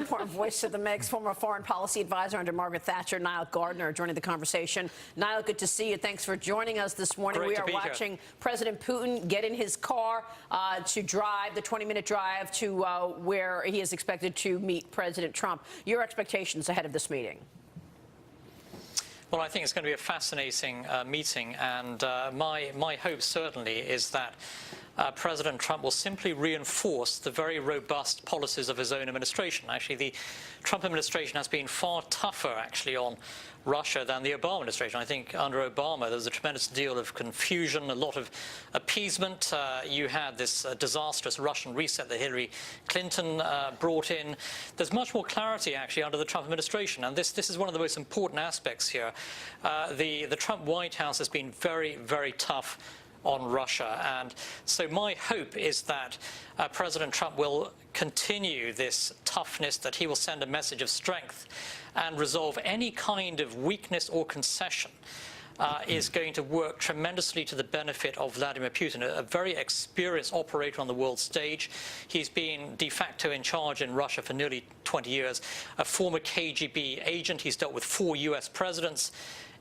important voice to the mix. Former foreign policy advisor under Margaret Thatcher, Nile Gardiner, joining the conversation. Nile, good to see you. Thanks for joining us this morning. Great we are watching President Putin get in his car to drive the 20-minute drive to where he is expected to meet President Trump. Your expectations ahead of this meeting? Well, I think it's going to be a fascinating meeting, and my hope certainly is that President Trump will simply reinforce the very robust policies of his own administration. Actually, the Trump administration has been far tougher, actually, on Russia than the Obama administration. I think under Obama, there was a tremendous deal of confusion, a lot of appeasement. You had this disastrous Russian reset that Hillary Clinton brought in. There's much more clarity, actually, under the Trump administration, and this is one of the most important aspects here. The Trump White House has been very, very tough on Russia, and so my hope is that President Trump will continue this toughness, that he will send a message of strength and resolve any kind of weakness or concession is going to work tremendously to the benefit of Vladimir Putin, a very experienced operator on the world stage. He's been de facto in charge in Russia for nearly 20 years, a former KGB agent. He's dealt with 4 US presidents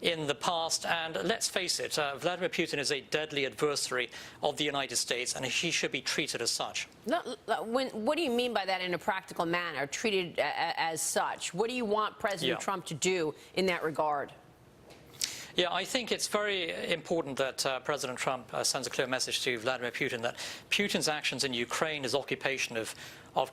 in the past, and let's face it, Vladimir Putin is a deadly adversary of the United States, and he should be treated as such. What do you mean by that in a practical manner, treated as such? What do you want President Trump to do in that regard? Yeah, I think it's very important that President Trump sends a clear message to Vladimir Putin that Putin's actions in Ukraine, his occupation of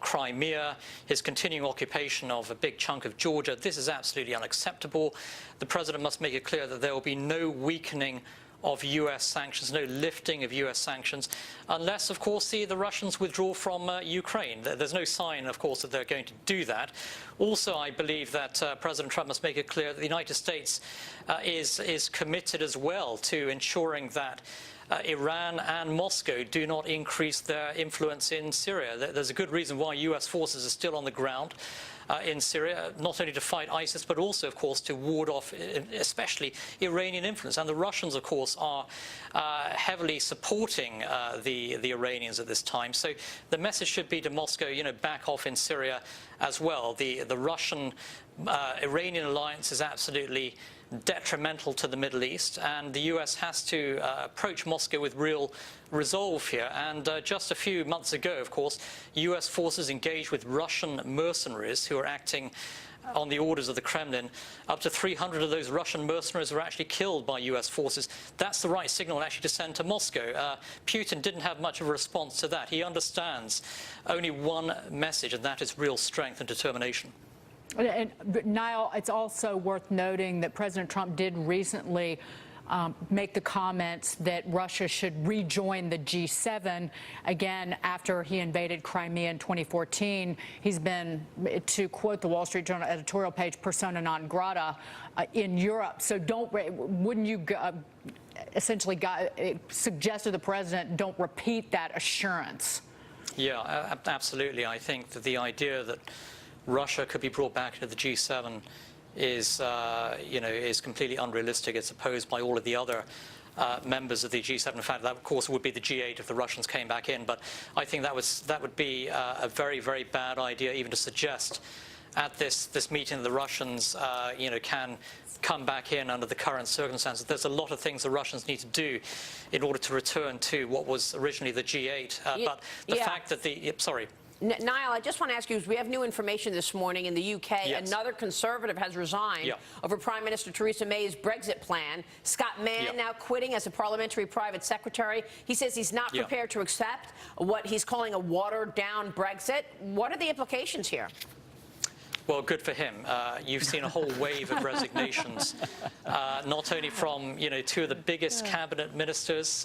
Crimea, his continuing occupation of a big chunk of Georgia, this is absolutely unacceptable. The president must make it clear that there will be no weakening of US sanctions, no lifting of US sanctions, unless, of course, the Russians withdraw from Ukraine. There's no sign, of course, that they're going to do that. Also, I believe that President Trump must make it clear that the United States is committed as well to ensuring that Iran and Moscow do not increase their influence in Syria. There's a good reason why US forces are still on the ground in Syria, not only to fight ISIS, but also, of course, to ward off especially Iranian influence. And the Russians, of course, are heavily supporting the Iranians at this time. So the message should be to Moscow, back off in Syria as well. The Russian-Iranian alliance is absolutely detrimental to the Middle East, and the US has to approach Moscow with real resolve here. And just a few months ago, of course, US forces engaged with Russian mercenaries who are acting on the orders of the Kremlin. Up to 300 of those Russian mercenaries were actually killed by US forces. That's the right signal actually to send to Moscow. Putin didn't have much of a response to that. He understands only one message, and that is real strength and determination. And Niall, it's also worth noting that President Trump did recently make the comments that Russia should rejoin the G7 again after he invaded Crimea in 2014. He's been, to quote the Wall Street Journal editorial page, persona non grata in Europe. So wouldn't you essentially suggest to the president, don't repeat that assurance? Yeah, absolutely. I think that the idea that Russia could be brought back into the G7 is completely unrealistic. It's opposed by all of the other members of the G7. In fact, that, of course, would be the G8 if the Russians came back in. But I think that would be a very, very bad idea, even to suggest at this meeting the Russians, can come back in under the current circumstances. There's a lot of things the Russians need to do in order to return to what was originally the G8. But the fact that Niall, I just want to ask you, we have new information this morning in the UK. Yes. Another Conservative has resigned over Prime Minister Theresa May's Brexit plan. Scott Mann now quitting as a parliamentary private secretary. He says he's not prepared to accept what he's calling a watered-down Brexit. What are the implications here? Well, good for him. You've seen a whole wave of resignations, not only from 2 of the biggest cabinet ministers,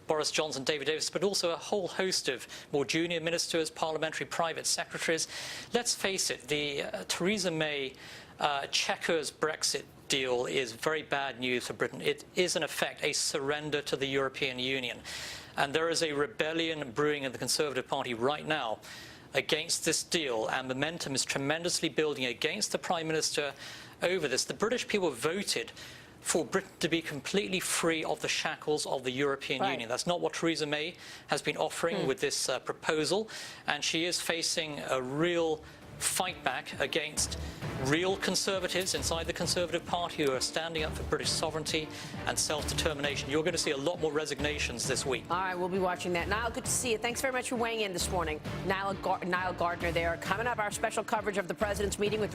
Boris Johnson, David Davis, but also a whole host of more junior ministers, parliamentary private secretaries. Let's face it, the Theresa May checkers Brexit deal is very bad news for Britain. It is, in effect, a surrender to the European Union. And there is a rebellion brewing in the Conservative Party right now against this deal, and momentum is tremendously building against the Prime Minister over this. The British people voted for Britain to be completely free of the shackles of the European Union. That's not what Theresa May has been offering with this proposal, and she is facing a real fight back against real conservatives inside the Conservative Party who are standing up for British sovereignty and self-determination. You're going to see a lot more resignations this week. All right, we'll be watching that. Nile, good to see you. Thanks very much for weighing in this morning. Nile Gardiner there. Coming up, our special coverage of the president's meeting with